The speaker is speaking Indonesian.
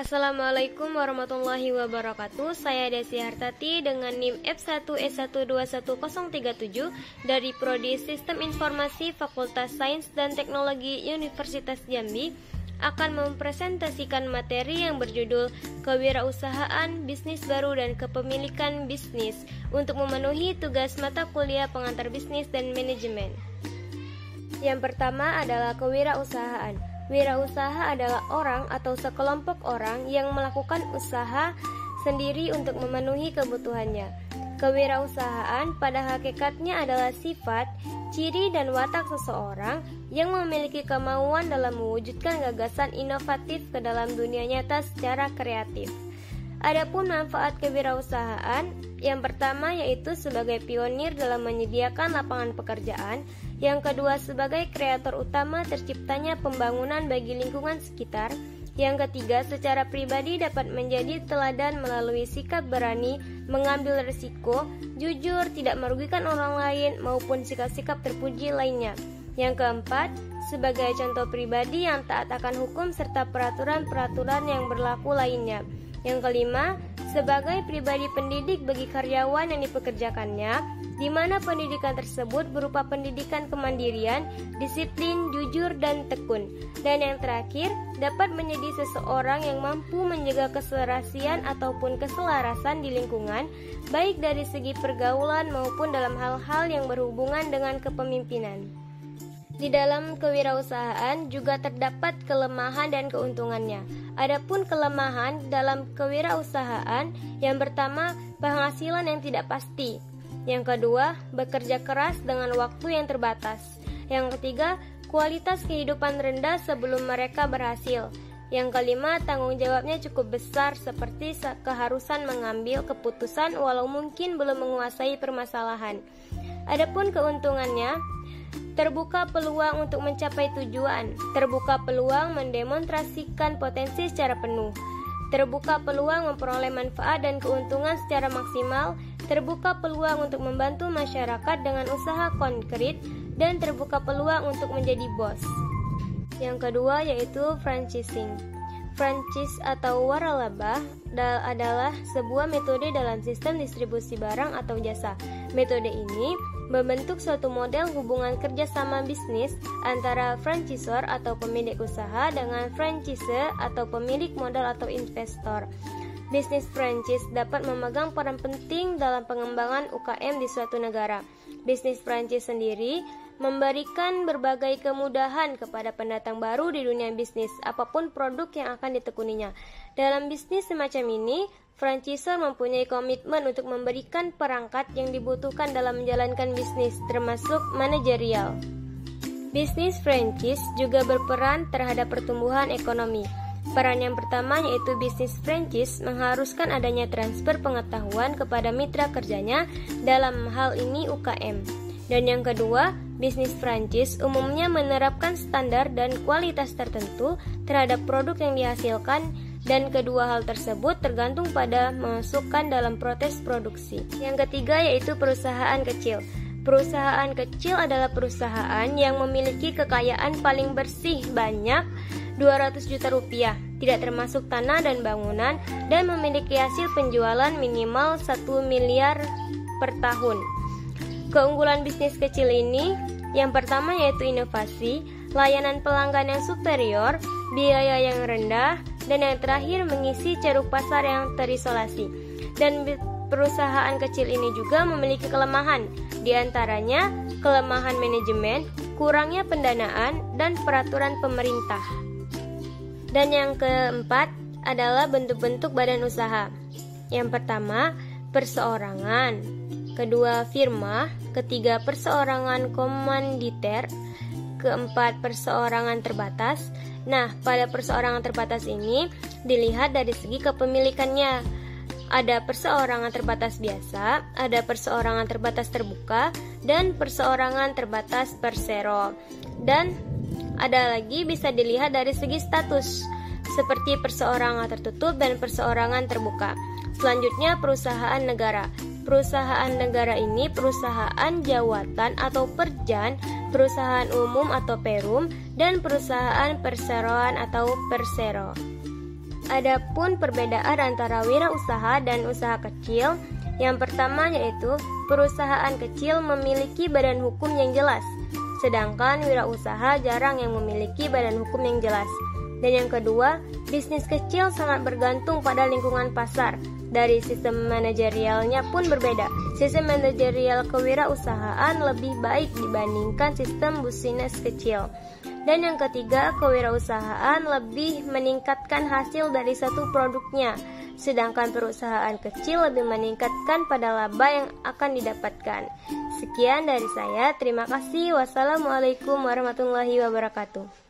Assalamualaikum warahmatullahi wabarakatuh. Saya Desi Hartati dengan NIM F1E121037 dari Prodi Sistem Informasi Fakultas Sains dan Teknologi Universitas Jambi akan mempresentasikan materi yang berjudul Kewirausahaan, Bisnis Baru dan Kepemilikan Bisnis untuk memenuhi tugas mata kuliah pengantar bisnis dan manajemen. Yang pertama adalah kewirausahaan. Wirausaha adalah orang atau sekelompok orang yang melakukan usaha sendiri untuk memenuhi kebutuhannya. Kewirausahaan pada hakikatnya adalah sifat, ciri dan watak seseorang yang memiliki kemauan dalam mewujudkan gagasan inovatif ke dalam dunia nyata secara kreatif. Adapun manfaat kewirausahaan, yang pertama yaitu sebagai pionir dalam menyediakan lapangan pekerjaan, yang kedua sebagai kreator utama terciptanya pembangunan bagi lingkungan sekitar, yang ketiga secara pribadi dapat menjadi teladan melalui sikap berani, mengambil risiko, jujur, tidak merugikan orang lain maupun sikap-sikap terpuji lainnya. Yang keempat, sebagai contoh pribadi yang taat akan hukum serta peraturan-peraturan yang berlaku lainnya. Yang kelima, sebagai pribadi pendidik bagi karyawan yang dipekerjakannya, di mana pendidikan tersebut berupa pendidikan kemandirian, disiplin, jujur, dan tekun. Dan yang terakhir, dapat menjadi seseorang yang mampu menjaga keserasian ataupun keselarasan di lingkungan, baik dari segi pergaulan maupun dalam hal-hal yang berhubungan dengan kepemimpinan. Di dalam kewirausahaan juga terdapat kelemahan dan keuntungannya. Adapun kelemahan dalam kewirausahaan, yang pertama, penghasilan yang tidak pasti. Yang kedua, bekerja keras dengan waktu yang terbatas. Yang ketiga, kualitas kehidupan rendah sebelum mereka berhasil. Yang kelima, tanggung jawabnya cukup besar seperti keharusan mengambil keputusan walau mungkin belum menguasai permasalahan. Adapun keuntungannya, terbuka peluang untuk mencapai tujuan, terbuka peluang mendemonstrasikan potensi secara penuh, terbuka peluang memperoleh manfaat dan keuntungan secara maksimal, terbuka peluang untuk membantu masyarakat dengan usaha konkret, dan terbuka peluang untuk menjadi bos. Yang kedua yaitu franchising. Franchise atau waralaba adalah sebuah metode dalam sistem distribusi barang atau jasa. Metode ini membentuk suatu model hubungan kerjasama bisnis antara franchisor atau pemilik usaha dengan franchisee atau pemilik modal atau investor. Bisnis franchise dapat memegang peran penting dalam pengembangan UKM di suatu negara. Bisnis franchise sendiri memberikan berbagai kemudahan kepada pendatang baru di dunia bisnis, apapun produk yang akan ditekuninya. Dalam bisnis semacam ini, franchisor mempunyai komitmen untuk memberikan perangkat yang dibutuhkan dalam menjalankan bisnis, termasuk manajerial. Bisnis franchise juga berperan terhadap pertumbuhan ekonomi. Peran yang pertama yaitu bisnis franchise mengharuskan adanya transfer pengetahuan kepada mitra kerjanya, dalam hal ini UKM. Dan yang kedua, bisnis franchise umumnya menerapkan standar dan kualitas tertentu terhadap produk yang dihasilkan, dan kedua hal tersebut tergantung pada masukan dalam proses produksi. Yang ketiga yaitu perusahaan kecil. Perusahaan kecil adalah perusahaan yang memiliki kekayaan paling bersih banyak 200 juta rupiah, tidak termasuk tanah dan bangunan, dan memiliki hasil penjualan minimal 1 miliar per tahun. Keunggulan bisnis kecil ini, yang pertama yaitu inovasi, layanan pelanggan yang superior, biaya yang rendah, dan yang terakhir mengisi ceruk pasar yang terisolasi. Dan perusahaan kecil ini juga memiliki kelemahan, di antaranya kelemahan manajemen, kurangnya pendanaan, dan peraturan pemerintah. Dan yang keempat adalah bentuk-bentuk badan usaha. Yang pertama, perseorangan, kedua firma, ketiga perseorangan komanditer, keempat perseorangan terbatas. Nah, pada perseorangan terbatas ini dilihat dari segi kepemilikannya. Ada perseorangan terbatas biasa, ada perseorangan terbatas terbuka, dan perseorangan terbatas persero. Dan ada lagi bisa dilihat dari segi status, seperti perseorangan tertutup dan perseorangan terbuka. Selanjutnya perusahaan negara. Perusahaan negara ini perusahaan jawatan atau perjan, perusahaan umum atau perum, dan perusahaan perseroan atau persero. Adapun perbedaan antara wirausaha dan usaha kecil, yang pertama yaitu perusahaan kecil memiliki badan hukum yang jelas, sedangkan wirausaha jarang yang memiliki badan hukum yang jelas. Dan yang kedua, bisnis kecil sangat bergantung pada lingkungan pasar. Dari sistem manajerialnya pun berbeda. Sistem manajerial kewirausahaan lebih baik dibandingkan sistem bisnis kecil. Dan yang ketiga, kewirausahaan lebih meningkatkan hasil dari satu produknya, sedangkan perusahaan kecil lebih meningkatkan pada laba yang akan didapatkan. Sekian dari saya, terima kasih. Wassalamualaikum warahmatullahi wabarakatuh.